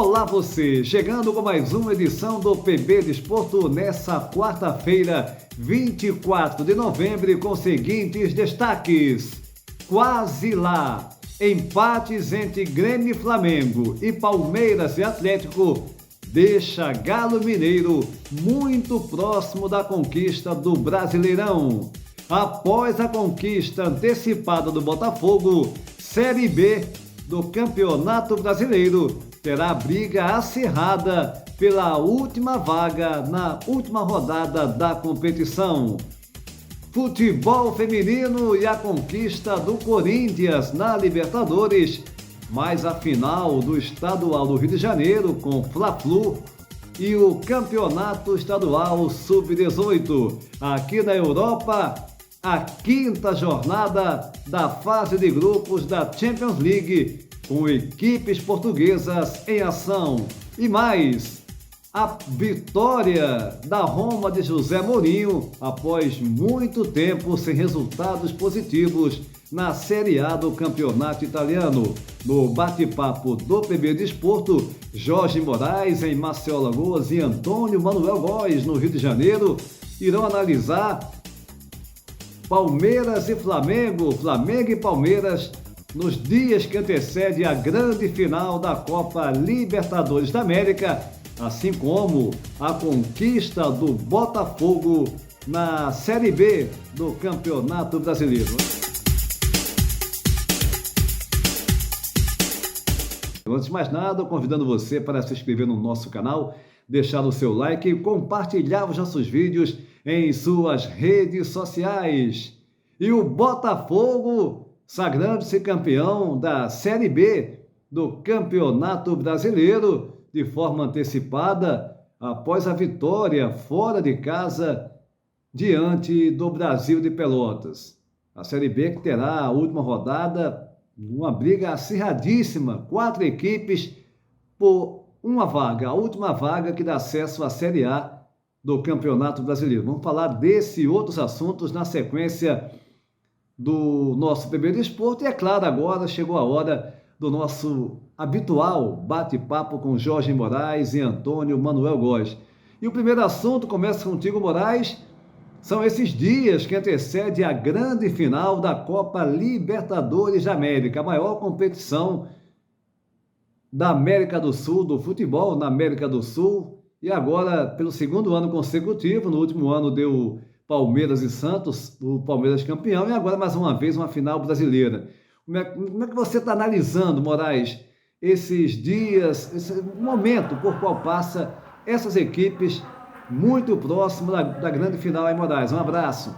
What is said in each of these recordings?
Olá você, chegando com mais uma edição do PB Desporto nessa quarta-feira, 24 de novembro, com os seguintes destaques. Quase lá, empates entre Grêmio e Flamengo e Palmeiras e Atlético deixa Galo Mineiro muito próximo da conquista do Brasileirão. Após a conquista antecipada do Botafogo, Série B do Campeonato Brasileiro terá briga acirrada pela última vaga na última rodada da competição. Futebol feminino e a conquista do Corinthians na Libertadores, mais a final do Estadual do Rio de Janeiro com Fla-Flu e o Campeonato Estadual Sub-18. Aqui na Europa, a quinta jornada da fase de grupos da Champions League, com equipes portuguesas em ação. E mais, a vitória da Roma de José Mourinho após muito tempo sem resultados positivos na Série A do Campeonato Italiano. No bate-papo do PB Desporto, Jorge Moraes em Maceió, Alagoas e Antônio Manuel Góes no Rio de Janeiro irão analisar Palmeiras e Flamengo, Flamengo e Palmeiras, nos dias que antecedem a grande final da Copa Libertadores da América, assim como a conquista do Botafogo na Série B do Campeonato Brasileiro. Antes de mais nada, convidando você para se inscrever no nosso canal, deixar o seu like e compartilhar os nossos vídeos em suas redes sociais. E o Botafogo, sagrando-se campeão da Série B do Campeonato Brasileiro de forma antecipada após a vitória fora de casa diante do Brasil de Pelotas. A Série B que terá a última rodada, uma briga acirradíssima, 4 equipes por uma vaga, a última vaga que dá acesso à Série A do Campeonato Brasileiro. Vamos falar desse e outros assuntos na sequência do nosso PB Desporto. E é claro, agora chegou a hora do nosso habitual bate-papo com Jorge Moraes e Antônio Manuel Góes. E o primeiro assunto começa contigo, Moraes. São esses dias que antecedem a grande final da Copa Libertadores da América, a maior competição da América do Sul, do futebol na América do Sul. E agora, pelo segundo ano consecutivo, no último ano deu Palmeiras e Santos, o Palmeiras campeão, e agora mais uma vez uma final brasileira. Como é que você está analisando, Moraes, esses dias, esse momento por qual passa essas equipes muito próximas da grande final aí, Moraes? Um abraço.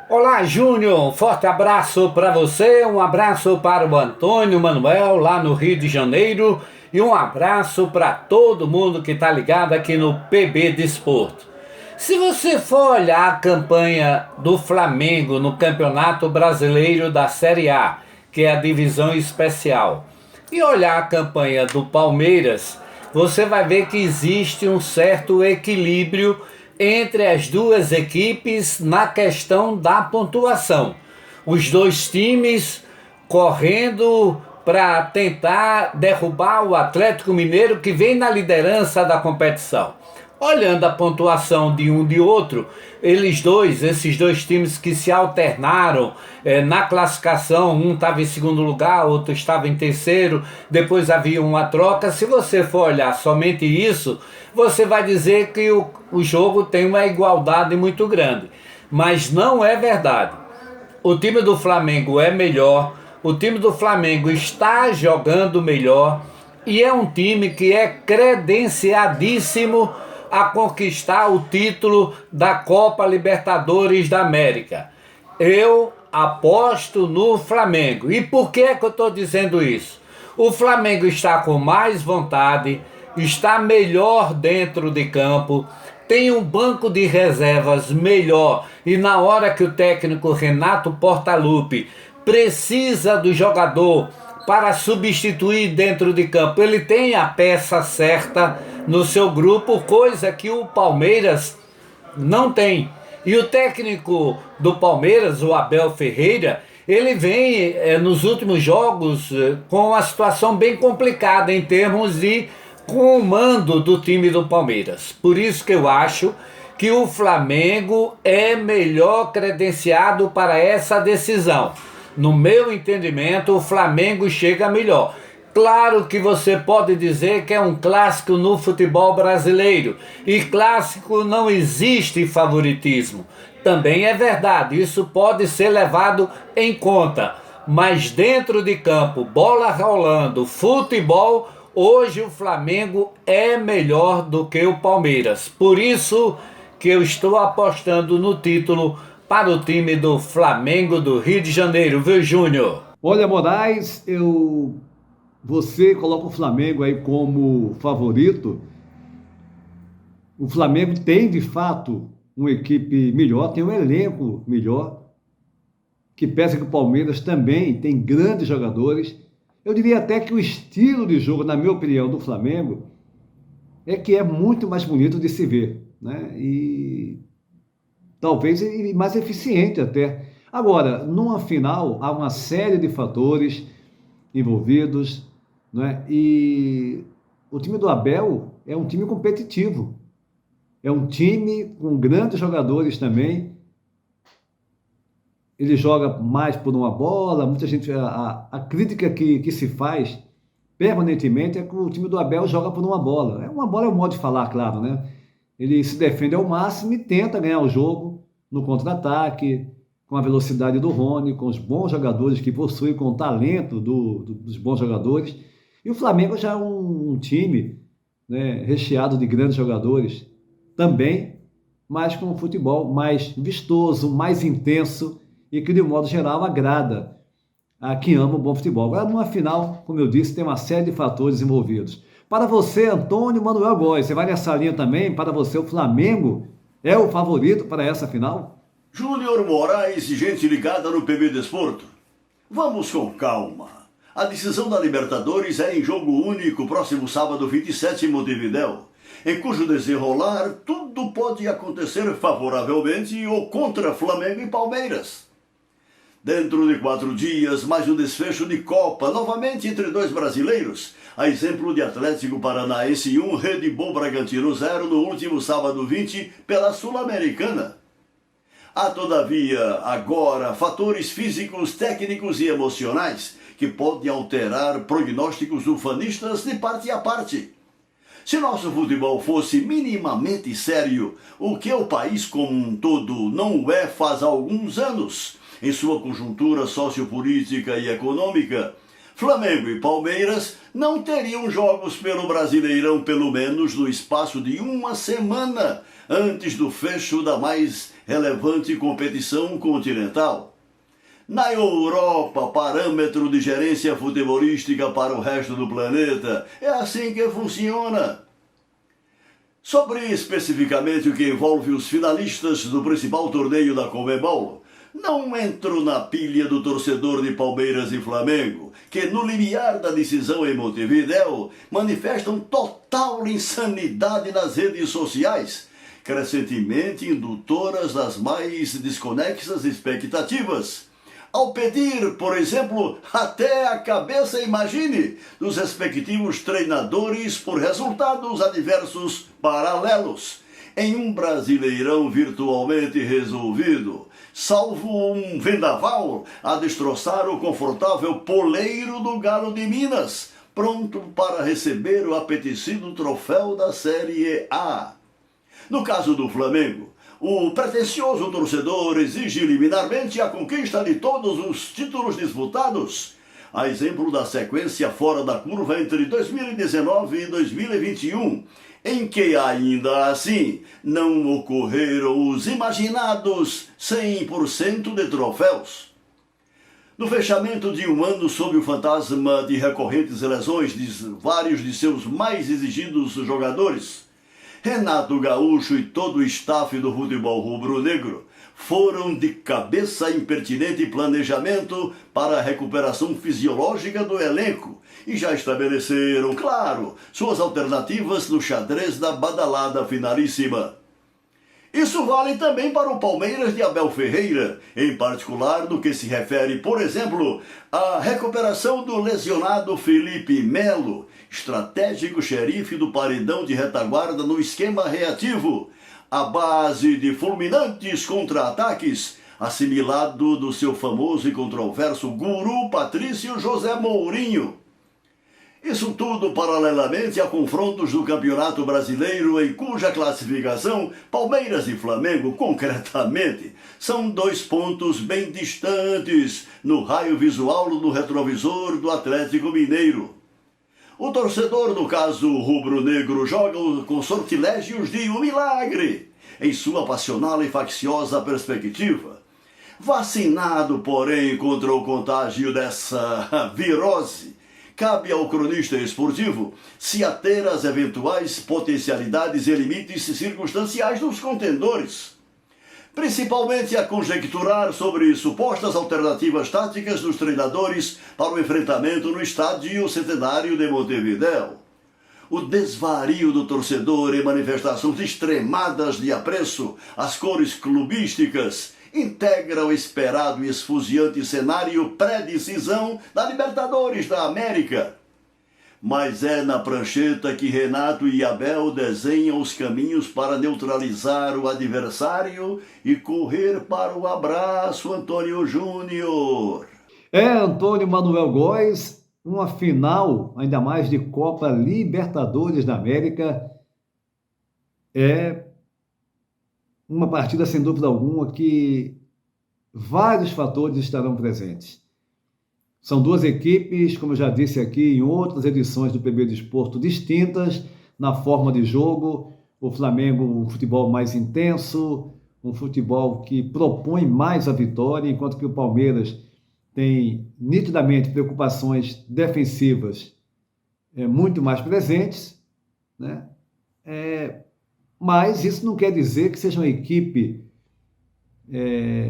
Olá, Júnior, um forte abraço para você, um abraço para o Antônio Manuel lá no Rio de Janeiro e um abraço para todo mundo que está ligado aqui no PB Desporto. Se você for olhar a campanha do Flamengo no Campeonato Brasileiro da Série A, que é a divisão especial, e olhar a campanha do Palmeiras, você vai ver que existe um certo equilíbrio entre as duas equipes na questão da pontuação. Os dois times correndo para tentar derrubar o Atlético Mineiro, que vem na liderança da competição. Olhando a pontuação de um de outro, esses dois times que se alternaram na classificação, um estava em segundo lugar, outro estava em terceiro, depois havia uma troca. Se você for olhar somente isso, você vai dizer que o jogo tem uma igualdade muito grande. Mas não é verdade. O time do Flamengo é melhor, o time do Flamengo está jogando melhor e é um time que é credenciadíssimo a conquistar o título da Copa Libertadores da América. Eu aposto no Flamengo. E por que é que eu estou dizendo isso? O Flamengo está com mais vontade, está melhor dentro de campo, tem um banco de reservas melhor e na hora que o técnico Renato Portaluppi precisa do jogador para substituir dentro de campo, ele tem a peça certa no seu grupo, coisa que o Palmeiras não tem. E o técnico do Palmeiras, o Abel Ferreira, ele vem nos últimos jogos com uma situação bem complicada em termos de com o mando do time do Palmeiras. Por isso que eu acho que o Flamengo é melhor credenciado para essa decisão. No meu entendimento, o Flamengo chega melhor. Claro que você pode dizer que é um clássico no futebol brasileiro, e clássico não existe favoritismo. Também é verdade, isso pode ser levado em conta. Mas dentro de campo, bola rolando, futebol, hoje o Flamengo é melhor do que o Palmeiras. Por isso que eu estou apostando no título para o time do Flamengo do Rio de Janeiro, viu, Júnior? Olha, Moraes, você coloca o Flamengo aí como favorito. O Flamengo tem, de fato, uma equipe melhor, tem um elenco melhor, que pesa que o Palmeiras também tem grandes jogadores. Eu diria até que o estilo de jogo, na minha opinião, do Flamengo é que é muito mais bonito de se ver, né? E talvez mais eficiente até. Agora, numa final, há uma série de fatores envolvidos, né? E o time do Abel é um time competitivo, é um time com grandes jogadores também. Ele joga mais por uma bola, muita gente, a crítica que se faz permanentemente é que o time do Abel joga por uma bola. Uma bola é um modo de falar, claro, né? Ele se defende ao máximo e tenta ganhar o jogo no contra-ataque, com a velocidade do Rony, com os bons jogadores que possui, com o talento dos bons jogadores. E o Flamengo já é um time, né, recheado de grandes jogadores também, mas com um futebol mais vistoso, mais intenso e que, de um modo geral, agrada a quem ama o bom futebol. Agora, numa final, como eu disse, tem uma série de fatores envolvidos. Para você, Antônio Manuel Góes, você vai nessa linha também? Para você, o Flamengo é o favorito para essa final? Júnior Moraes e gente ligada no PB Desporto. Vamos com calma. A decisão da Libertadores é em jogo único, próximo sábado 27 em Montevidéu, em cujo desenrolar tudo pode acontecer favoravelmente ou contra Flamengo e Palmeiras. Dentro de 4 dias, mais um desfecho de Copa, novamente entre dois brasileiros, a exemplo de Atlético Paranaense 1, Red Bull Bragantino 0, no último sábado 20, pela Sul-Americana. Há, todavia, agora, fatores físicos, técnicos e emocionais que podem alterar prognósticos ufanistas de parte a parte. Se nosso futebol fosse minimamente sério, o que o país como um todo não o é faz alguns anos, em sua conjuntura sociopolítica e econômica, Flamengo e Palmeiras não teriam jogos pelo Brasileirão pelo menos no espaço de uma semana antes do fecho da mais relevante competição continental. Na Europa, parâmetro de gerência futebolística para o resto do planeta, é assim que funciona. Sobre especificamente o que envolve os finalistas do principal torneio da Conmebol, não entro na pilha do torcedor de Palmeiras e Flamengo, que no limiar da decisão em Montevidéu manifestam total insanidade nas redes sociais, crescentemente indutoras das mais desconexas expectativas, ao pedir, por exemplo, até a cabeça imagine dos respectivos treinadores por resultados adversos paralelos, em um Brasileirão virtualmente resolvido, salvo um vendaval a destroçar o confortável poleiro do Galo de Minas, pronto para receber o apetecido troféu da Série A. No caso do Flamengo, o pretensioso torcedor exige liminarmente a conquista de todos os títulos disputados, a exemplo da sequência fora da curva entre 2019 e 2021, em que ainda assim não ocorreram os imaginados 100% de troféus. No fechamento de um ano sob o fantasma de recorrentes lesões de vários de seus mais exigidos jogadores, Renato Gaúcho e todo o staff do futebol rubro-negro foram de cabeça impertinente planejamento para a recuperação fisiológica do elenco e já estabeleceram, claro, suas alternativas no xadrez da badalada finalíssima. Isso vale também para o Palmeiras de Abel Ferreira, em particular no que se refere, por exemplo, à recuperação do lesionado Felipe Melo, estratégico xerife do paredão de retaguarda no esquema reativo, à base de fulminantes contra-ataques, assimilado do seu famoso e controverso guru Patrício José Mourinho. Isso tudo paralelamente a confrontos do Campeonato Brasileiro, em cuja classificação Palmeiras e Flamengo, concretamente, são 2 pontos bem distantes no raio visual do retrovisor do Atlético Mineiro. O torcedor, no caso rubro-negro, joga com sortilégios de um milagre, em sua passional e facciosa perspectiva. Vacinado, porém, contra o contágio dessa virose, cabe ao cronista esportivo se ater às eventuais potencialidades e limites circunstanciais dos contendores, principalmente a conjecturar sobre supostas alternativas táticas dos treinadores para o enfrentamento no Estádio Centenário de Montevidéu. O desvario do torcedor em manifestações extremadas de apreço às cores clubísticas integra o esperado e esfuziante cenário pré-decisão da Libertadores da América. Mas é na prancheta que Renato e Abel desenham os caminhos para neutralizar o adversário e correr para o abraço, Antônio Júnior. Antônio Manuel Góes, uma final, ainda mais de Copa Libertadores da América, é uma partida, sem dúvida alguma, que vários fatores estarão presentes. São 2 equipes, como eu já disse aqui em outras edições do PB Desporto, distintas na forma de jogo. O Flamengo, um futebol mais intenso, um futebol que propõe mais a vitória, enquanto que o Palmeiras tem nitidamente preocupações defensivas muito mais presentes, né? Mas isso não quer dizer que seja uma equipe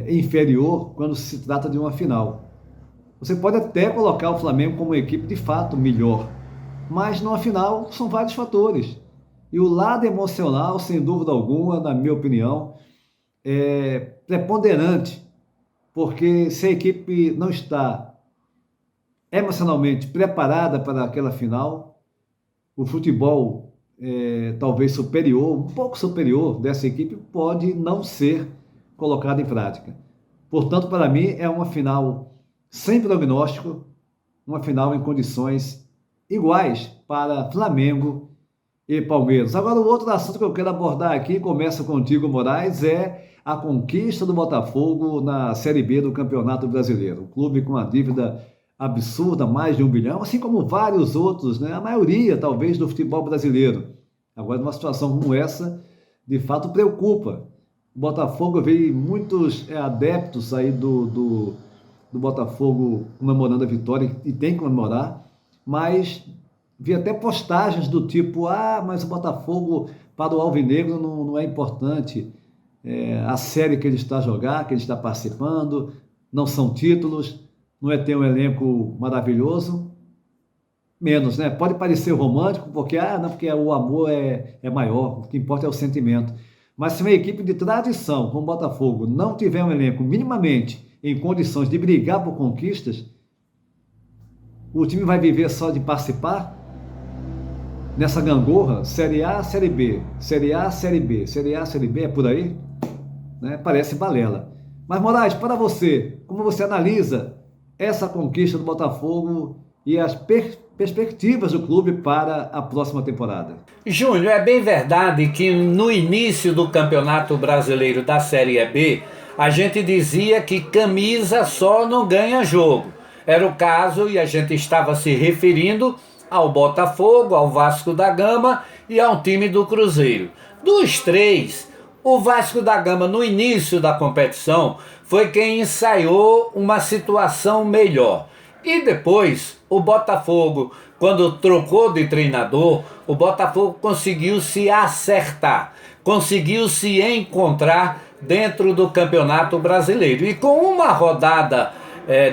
inferior quando se trata de uma final. Você pode até colocar o Flamengo como uma equipe de fato melhor, mas numa final são vários fatores. E o lado emocional, sem dúvida alguma, na minha opinião, é preponderante, porque se a equipe não está emocionalmente preparada para aquela final, o futebol talvez superior, um pouco superior dessa equipe, pode não ser colocado em prática. Portanto, para mim, é uma final sem prognóstico, uma final em condições iguais para Flamengo e Palmeiras. Agora, o outro assunto que eu quero abordar aqui, começa contigo, Moraes, é a conquista do Botafogo na Série B do Campeonato Brasileiro. O clube com uma dívida absurda, mais de 1 bilhão, assim como vários outros, né? A maioria, talvez, do futebol brasileiro. Agora, numa situação como essa, de fato, preocupa. O Botafogo, eu vi muitos adeptos aí do Botafogo comemorando a vitória, e tem que comemorar, mas vi até postagens do tipo, mas o Botafogo para o Alvinegro não é importante, a série que ele está a jogar, que ele está participando, não são títulos, não é ter um elenco maravilhoso, menos, né? Pode parecer romântico, porque, porque o amor é maior, o que importa é o sentimento. Mas se uma equipe de tradição, como o Botafogo, não tiver um elenco minimamente em condições de brigar por conquistas, o time vai viver só de participar nessa gangorra, Série A, Série B, Série A, Série B, Série A, Série B, é por aí, né? Parece balela. Mas, Moraes, para você, como você analisa essa conquista do Botafogo e as perspectivas do clube para a próxima temporada? Júnior, é bem verdade que no início do Campeonato Brasileiro da Série B, a gente dizia que camisa só não ganha jogo. Era o caso, e a gente estava se referindo ao Botafogo, ao Vasco da Gama e ao time do Cruzeiro. Dos 3, o Vasco da Gama, no início da competição, foi quem ensaiou uma situação melhor. E depois, o Botafogo, quando trocou de treinador, o Botafogo conseguiu se acertar, conseguiu se encontrar dentro do Campeonato Brasileiro. E com uma rodada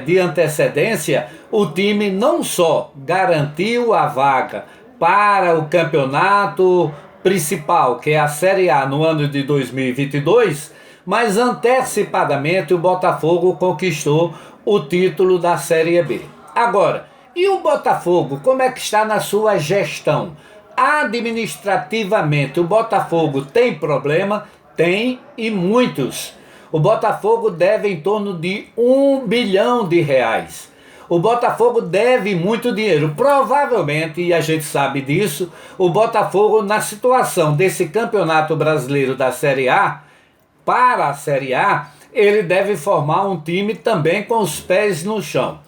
de antecedência, o time não só garantiu a vaga para o Campeonato principal, que é a Série A no ano de 2022, mas antecipadamente o Botafogo conquistou o título da Série B. Agora, e o Botafogo, como é que está na sua gestão? Administrativamente, o Botafogo tem problema? Tem, e muitos. O Botafogo deve em torno de R$ 1 bilhão. O Botafogo deve muito dinheiro. Provavelmente, e a gente sabe disso, o Botafogo, na situação desse campeonato brasileiro da Série A, para a Série A, ele deve formar um time também com os pés no chão.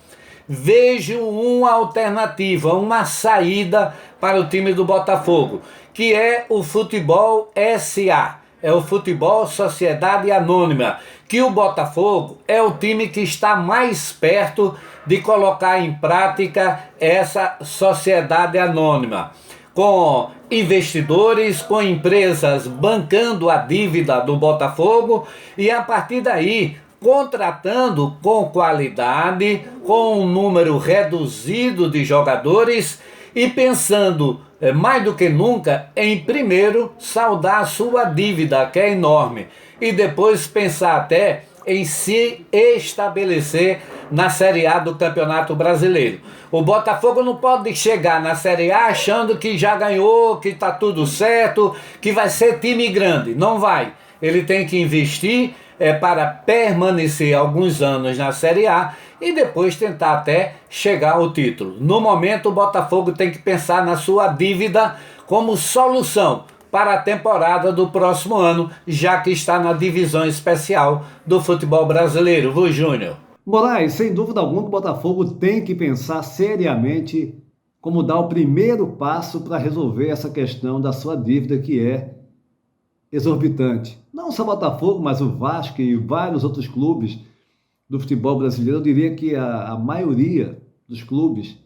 Vejo uma alternativa, uma saída para o time do Botafogo, que é o Futebol SA. É o Futebol Sociedade Anônima, que o Botafogo é o time que está mais perto de colocar em prática essa sociedade anônima, com investidores, com empresas bancando a dívida do Botafogo e a partir daí contratando com qualidade, com um número reduzido de jogadores e pensando mais do que nunca em primeiro saldar a sua dívida, que é enorme, e depois pensar até em se estabelecer na Série A do Campeonato Brasileiro. O Botafogo não pode chegar na Série A achando que já ganhou, que está tudo certo, que vai ser time grande. Não vai. Ele tem que investir para permanecer alguns anos na Série A e depois tentar até chegar ao título. No momento, o Botafogo tem que pensar na sua dívida como solução para a temporada do próximo ano, já que está na divisão especial do futebol brasileiro, viu, Júnior? Moraes, sem dúvida alguma, o Botafogo tem que pensar seriamente como dar o primeiro passo para resolver essa questão da sua dívida, que é exorbitante. Não só o Botafogo, mas o Vasco e vários outros clubes do futebol brasileiro. Eu diria que a maioria dos clubes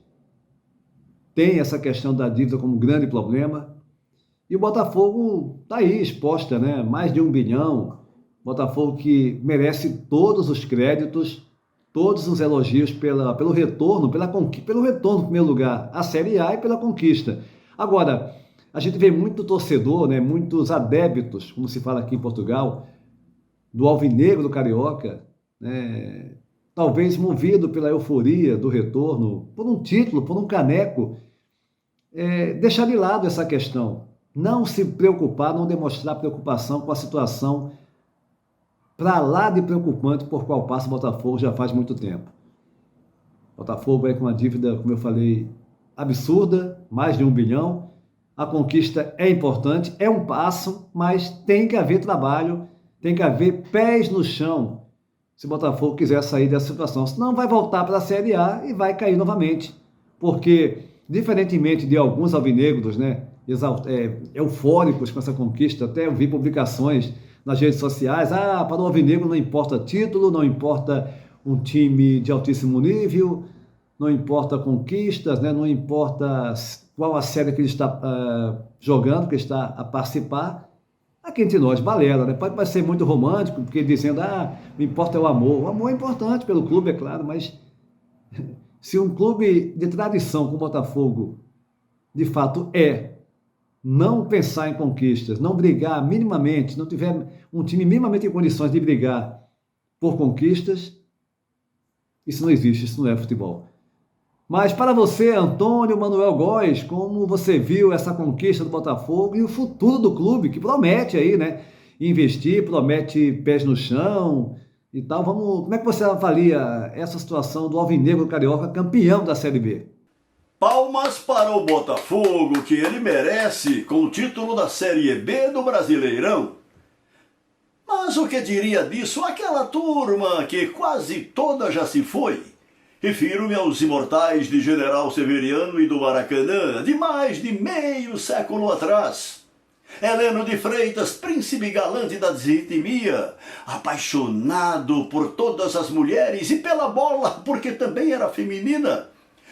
tem essa questão da dívida como grande problema. E o Botafogo está aí exposta, né? Mais de 1 bilhão. Botafogo que merece todos os créditos, todos os elogios pelo retorno, pelo retorno, em primeiro lugar, à Série A e pela conquista. Agora, a gente vê muito torcedor, né? Muitos adébitos, como se fala aqui em Portugal, do alvinegro do Carioca, né? Talvez movido pela euforia do retorno, por um título, por um caneco, deixar de lado essa questão. Não se preocupar, não demonstrar preocupação com a situação para lá de preocupante por qual passa o Botafogo já faz muito tempo. O Botafogo com uma dívida, como eu falei, absurda, mais de 1 bilhão. A conquista é importante, é um passo, mas tem que haver trabalho, tem que haver pés no chão se o Botafogo quiser sair dessa situação. Senão vai voltar para a Série A e vai cair novamente. Porque, diferentemente de alguns alvinegros, né, eufóricos com essa conquista, até eu vi publicações nas redes sociais, para o alvinegro não importa título, não importa um time de altíssimo nível, não importa conquistas, né, não importa qual a série que ele está jogando, que ele está a participar. Aqui entre nós, balela, né? Pode parecer muito romântico, porque dizendo, o importa é o amor. O amor é importante pelo clube, é claro, mas se um clube de tradição como o Botafogo, de fato não pensar em conquistas, não brigar minimamente, não tiver um time minimamente em condições de brigar por conquistas, isso não existe, isso não é futebol. Mas para você, Antônio Manuel Góes, como você viu essa conquista do Botafogo e o futuro do clube, que promete aí, né? Investir, promete pés no chão e tal. Como é que você avalia essa situação do alvinegro carioca, campeão da Série B? Palmas para o Botafogo, que ele merece com o título da Série B do Brasileirão. Mas o que diria disso aquela turma que quase toda já se foi? Refiro-me aos imortais de General Severiano e do Maracanã, de mais de meio século atrás. Heleno de Freitas, príncipe galante da desritimia, apaixonado por todas as mulheres e pela bola, porque também era feminina.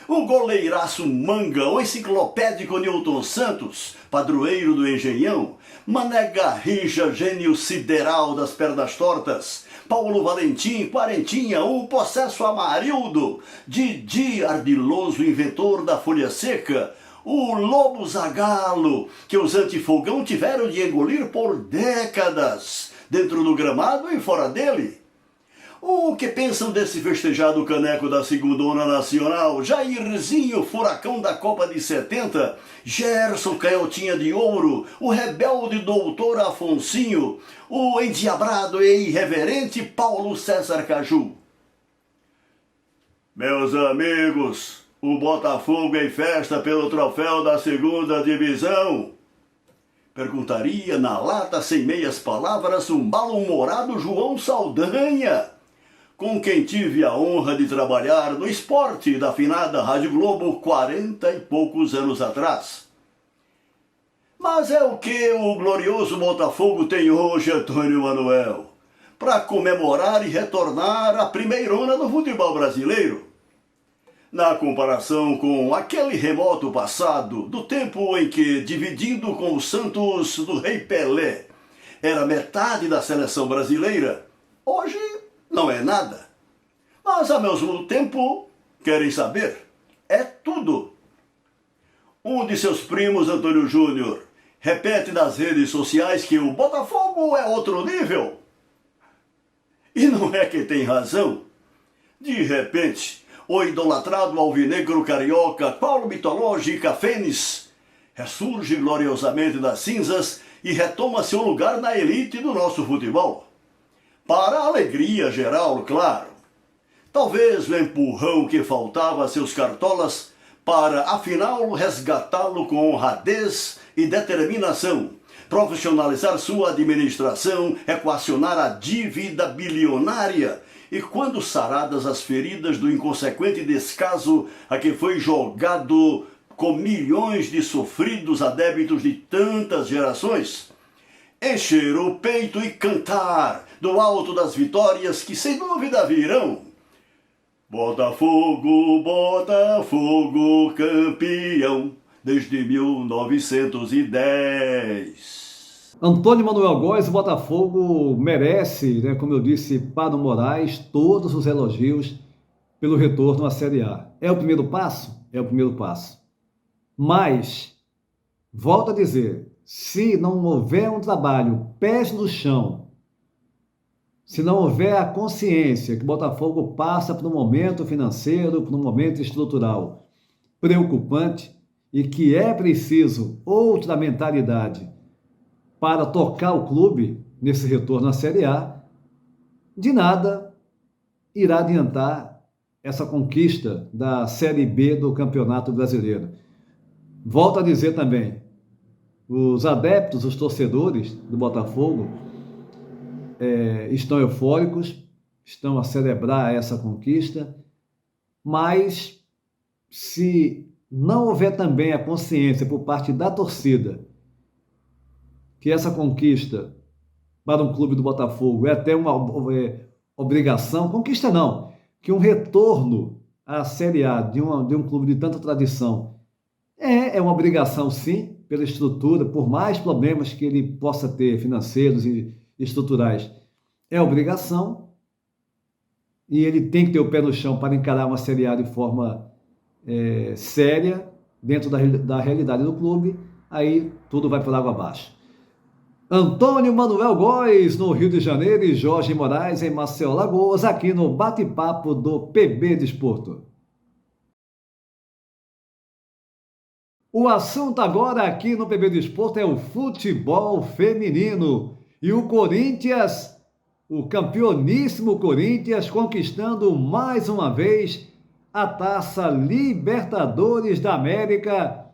O goleiraço Manga, o enciclopédico Newton Santos, padroeiro do Engenhão, Mané Garrincha, gênio sideral das pernas tortas, Paulo Valentim, Quarentinha, o possesso Amarildo, Didi Ardiloso, inventor da folha seca, o lobo Zagallo, que os antifogão tiveram de engolir por décadas, dentro do gramado e fora dele. O que pensam desse festejado caneco da Segundona Nacional? Jairzinho, furacão da Copa de 70, Gerson, canhotinha de ouro, o rebelde doutor Afonsinho, o endiabrado e irreverente Paulo César Caju. Meus amigos, o Botafogo em festa pelo troféu da segunda divisão? Perguntaria na lata sem meias palavras um mal-humorado João Saldanha, com quem tive a honra de trabalhar no esporte da finada Rádio Globo 40 e poucos anos atrás. Mas é o que o glorioso Botafogo tem hoje, Antônio Manuel, para comemorar e retornar à primeirona do futebol brasileiro. Na comparação com aquele remoto passado, do tempo em que, dividindo com o Santos do Rei Pelé, era metade da seleção brasileira, hoje não é nada. Mas, ao mesmo tempo, querem saber? É tudo. Um de seus primos, Antônio Júnior, repete nas redes sociais que o Botafogo é outro nível. E não é que tem razão. De repente, o idolatrado alvinegro carioca, qual mitológica fênix, ressurge gloriosamente das cinzas e retoma seu lugar na elite do nosso futebol. Para a alegria geral, claro. Talvez o empurrão que faltava a seus cartolas para, afinal, resgatá-lo com honradez e determinação, profissionalizar sua administração, equacionar a dívida bilionária e, quando saradas as feridas do inconsequente descaso a que foi jogado com milhões de sofridos adébitos de tantas gerações, encher o peito e cantar do alto das vitórias que sem dúvida virão. Botafogo, Botafogo, campeão desde 1910. Antônio Manuel Góes, o Botafogo merece, como eu disse, para o Moraes, todos os elogios pelo retorno à Série A. É o primeiro passo? É o primeiro passo. Mas, volto a dizer, se não houver um trabalho, pés no chão, se não houver a consciência que o Botafogo passa por um momento financeiro, por um momento estrutural preocupante e que é preciso outra mentalidade para tocar o clube nesse retorno à Série A, de nada irá adiantar essa conquista da Série B do Campeonato Brasileiro. Volto a dizer também, os adeptos, os torcedores do Botafogo estão eufóricos, estão a celebrar essa conquista, mas se não houver também a consciência por parte da torcida que essa conquista para um clube do Botafogo é até uma obrigação, conquista não, que um retorno à Série A de um clube de tanta tradição é uma obrigação sim, pela estrutura, por mais problemas que ele possa ter financeiros e estruturais, é obrigação, e ele tem que ter o pé no chão para encarar uma Série A de forma séria, dentro da realidade do clube, aí tudo vai por água abaixo. Antônio Manuel Góes, no Rio de Janeiro, e Jorge Moraes, em Maceió, Alagoas, aqui no Bate-Papo do PB Desporto. O assunto agora aqui no PB Desporto é o futebol feminino. E o Corinthians, o campeoníssimo Corinthians, conquistando mais uma vez a Taça Libertadores da América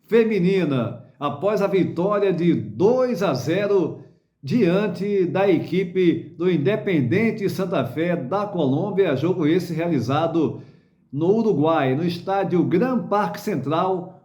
Feminina, após a vitória de 2-0 diante da equipe do Independente Santa Fé da Colômbia, jogo esse realizado no Uruguai, no estádio Gran Parque Central,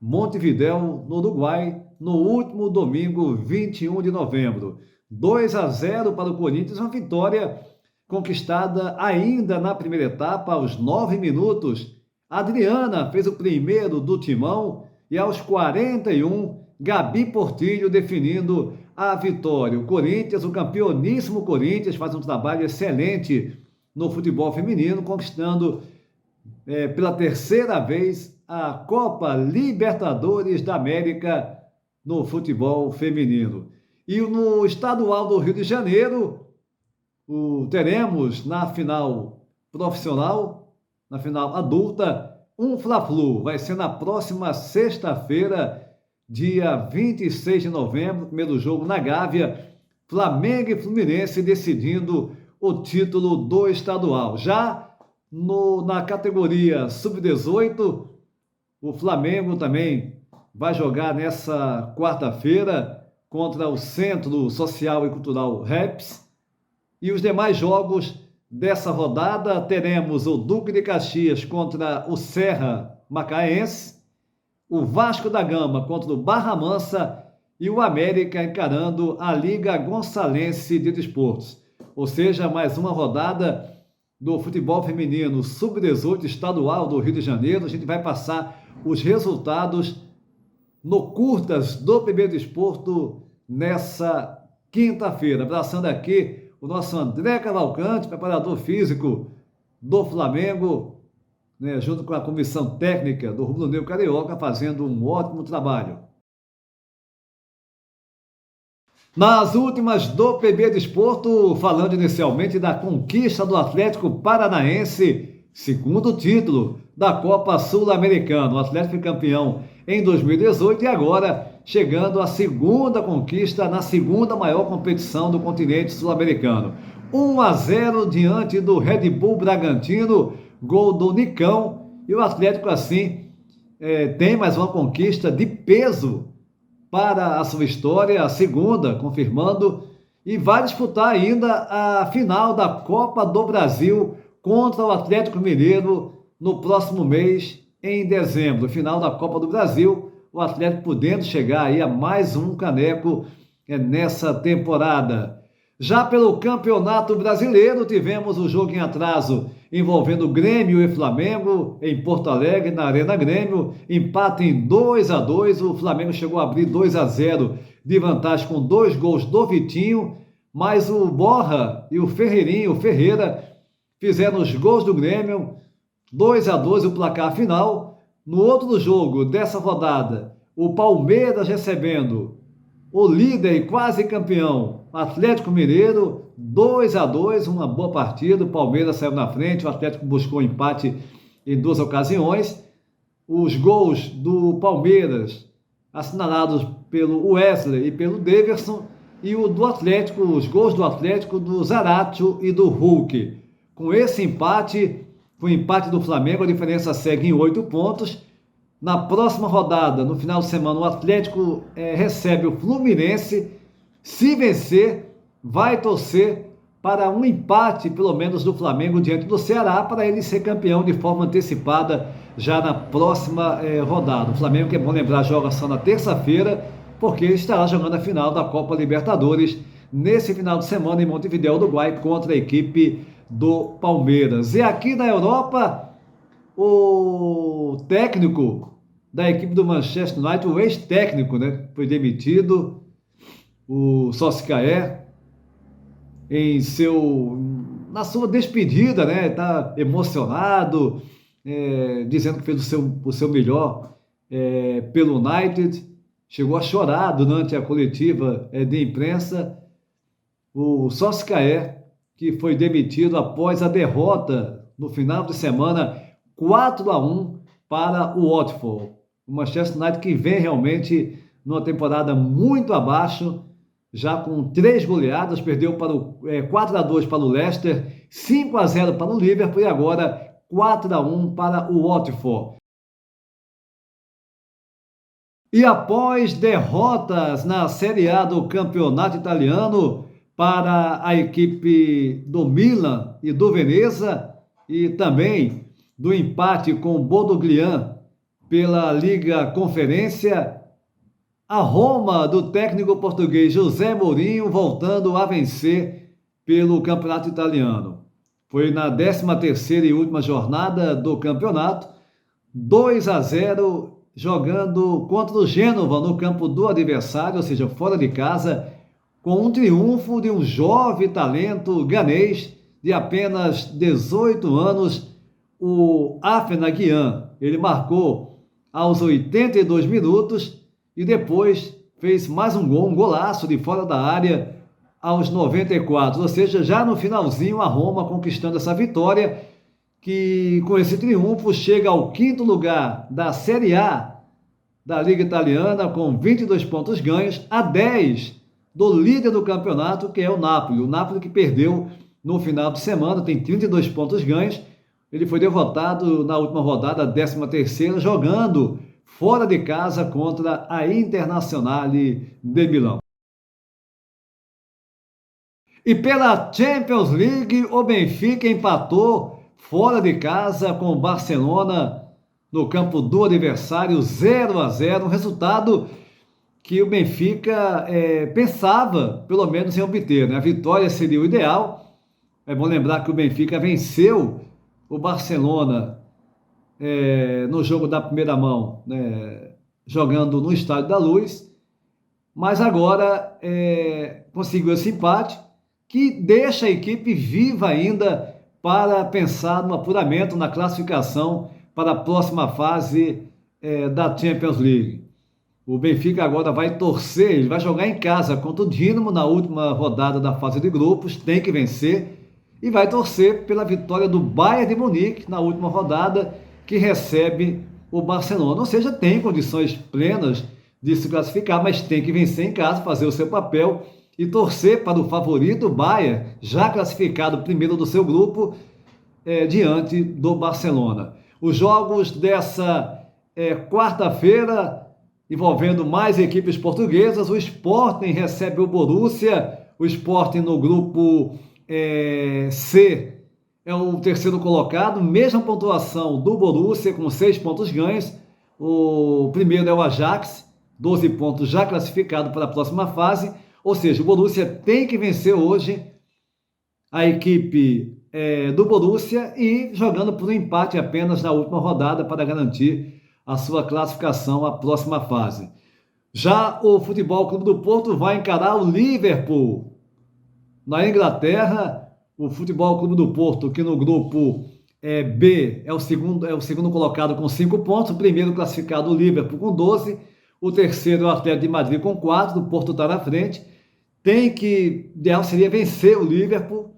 Montevidéu, no Uruguai, no último domingo, 21 de novembro. 2-0 para o Corinthians, uma vitória conquistada ainda na primeira etapa, aos 9 minutos. Adriana fez o primeiro do timão e aos 41, Gabi Portillo definindo a vitória. O Corinthians, o campeoníssimo Corinthians, faz um trabalho excelente no futebol feminino, conquistando pela terceira vez a Copa Libertadores da América no futebol feminino. E no estadual do Rio de Janeiro, teremos na final profissional, na final adulta, um Fla-Flu. Vai ser na próxima sexta-feira, dia 26 de novembro, primeiro jogo na Gávea, Flamengo e Fluminense decidindo o título do estadual. Já na categoria sub-18, o Flamengo também vai jogar nessa quarta-feira contra o Centro Social e Cultural REPS. E os demais jogos dessa rodada, teremos o Duque de Caxias contra o Serra Macaense, o Vasco da Gama contra o Barra Mansa e o América encarando a Liga Gonçalense de Desportos. Ou seja, mais uma rodada do futebol feminino sub-18 estadual do Rio de Janeiro. A gente vai passar os resultados no Curtas do PB Desporto nessa quinta-feira. Abraçando aqui o nosso André Cavalcante, preparador físico do Flamengo, né, junto com a comissão técnica do Rubro Negro Carioca, fazendo um ótimo trabalho. Nas últimas do PB Desporto, falando inicialmente da conquista do Atlético Paranaense, segundo título da Copa Sul-Americana. O Atlético foi campeão em 2018 e agora chegando à segunda conquista na segunda maior competição do continente sul-americano. 1-0 diante do Red Bull Bragantino, gol do Nicão, e o Atlético assim tem mais uma conquista de peso para a sua história, a segunda, confirmando, e vai disputar ainda a final da Copa do Brasil contra o Atlético Mineiro no próximo mês, em dezembro. Final da Copa do Brasil, o Atlético podendo chegar aí a mais um caneco nessa temporada. Já pelo Campeonato Brasileiro, tivemos o jogo em atraso envolvendo Grêmio e Flamengo em Porto Alegre, na Arena Grêmio, empate em 2-2, o Flamengo chegou a abrir 2-0 de vantagem com 2 gols do Vitinho, mas o Borra e o Ferreira, fizeram os gols do Grêmio, 2-2 o placar final. No outro jogo dessa rodada, o Palmeiras recebendo o líder e quase campeão Atlético Mineiro, 2-2, uma boa partida. O Palmeiras saiu na frente, o Atlético buscou empate em 2 ocasiões. Os gols do Palmeiras assinalados pelo Wesley e pelo Daverson, e o do Atlético, os gols do Atlético do Zaratio e do Hulk. Com esse empate, com o empate do Flamengo, a diferença segue em 8 pontos. Na próxima rodada, no final de semana, o Atlético recebe o Fluminense. Se vencer, vai torcer para um empate, pelo menos, do Flamengo diante do Ceará, para ele ser campeão de forma antecipada já na próxima rodada. O Flamengo, que é bom lembrar, joga só na terça-feira, porque estará jogando a final da Copa Libertadores nesse final de semana em Montevidéu, Uruguai, contra a equipe do Palmeiras. E aqui na Europa, o técnico da equipe do Manchester United, o ex-técnico, né, foi demitido, o Solskjaer, na sua despedida, né, está emocionado, dizendo que fez o seu melhor pelo United, chegou a chorar durante a coletiva de imprensa. O Solskjaer, que foi demitido após a derrota no final de semana 4-1 para o Watford. O Manchester United, que vem realmente numa temporada muito abaixo, já com 3 goleadas, perdeu para 4-2 para o Leicester, 5-0 para o Liverpool e agora 4-1 para o Watford. E após derrotas na Série A do Campeonato Italiano para a equipe do Milan e do Veneza, e também do empate com o Bodoglian pela Liga Conferência, a Roma do técnico português José Mourinho voltando a vencer pelo Campeonato Italiano. Foi na 13ª e última jornada do campeonato, 2-0, jogando contra o Gênova no campo do adversário, ou seja, fora de casa, com um triunfo de um jovem talento ganês de apenas 18 anos, o Afena Guian, ele marcou aos 82 minutos e depois fez mais um gol, um golaço de fora da área aos 94, ou seja, já no finalzinho a Roma conquistando essa vitória, que com esse triunfo chega ao 5º lugar da Série A da Liga Italiana com 22 pontos ganhos, a 10 do líder do campeonato, que é o Napoli que perdeu no final de semana, tem 32 pontos ganhos. Ele foi derrotado na última rodada, 13ª, jogando fora de casa contra a Internazionale de Milão. E pela Champions League, o Benfica empatou fora de casa com o Barcelona no campo do adversário, 0-0, um resultado que o Benfica pensava, pelo menos, em obter, né? A vitória seria o ideal. É bom lembrar que o Benfica venceu o Barcelona no jogo da primeira mão, né? Jogando no Estádio da Luz, mas agora conseguiu esse empate, que deixa a equipe viva ainda para pensar no apuramento, na classificação para a próxima fase da Champions League. O Benfica agora vai torcer, ele vai jogar em casa contra o Dinamo na última rodada da fase de grupos, tem que vencer, e vai torcer pela vitória do Bayern de Munique na última rodada, que recebe o Barcelona. Ou seja, tem condições plenas de se classificar, mas tem que vencer em casa, fazer o seu papel e torcer para o favorito Bayern, já classificado primeiro do seu grupo, diante do Barcelona. Os jogos dessa quarta-feira, envolvendo mais equipes portuguesas, o Sporting recebe o Borussia, o Sporting no grupo C é o terceiro colocado, mesma pontuação do Borussia, com 6 pontos ganhos. O primeiro é o Ajax, 12 pontos já classificado para a próxima fase, ou seja, o Borussia tem que vencer hoje a equipe do Borussia e jogando por um empate apenas na última rodada para garantir a sua classificação à próxima fase. Já o Futebol Clube do Porto vai encarar o Liverpool. Na Inglaterra, o Futebol Clube do Porto, que no grupo B é o segundo colocado com 5 pontos, o primeiro classificado o Liverpool com 12, o terceiro é o Atlético de Madrid com 4, o Porto está na frente. O ideal seria vencer o Liverpool,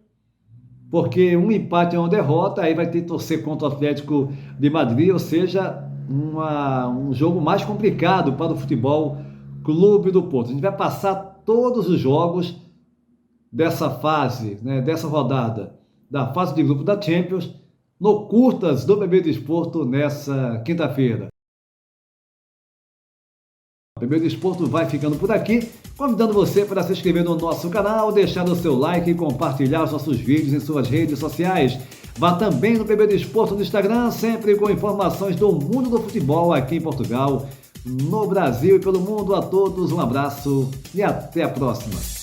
porque um empate é uma derrota, aí vai ter que torcer contra o Atlético de Madrid, ou seja, um jogo mais complicado para o Futebol Clube do Porto. A gente vai passar todos os jogos dessa fase, né, dessa rodada, da fase de grupo da Champions, no Curtas do BB Desporto nessa quinta-feira. O BB Desporto vai ficando por aqui, convidando você para se inscrever no nosso canal, deixar o seu like e compartilhar os nossos vídeos em suas redes sociais. Vá também no BB Desporto no Instagram, sempre com informações do mundo do futebol aqui em Portugal, no Brasil e pelo mundo. A todos um abraço e até a próxima.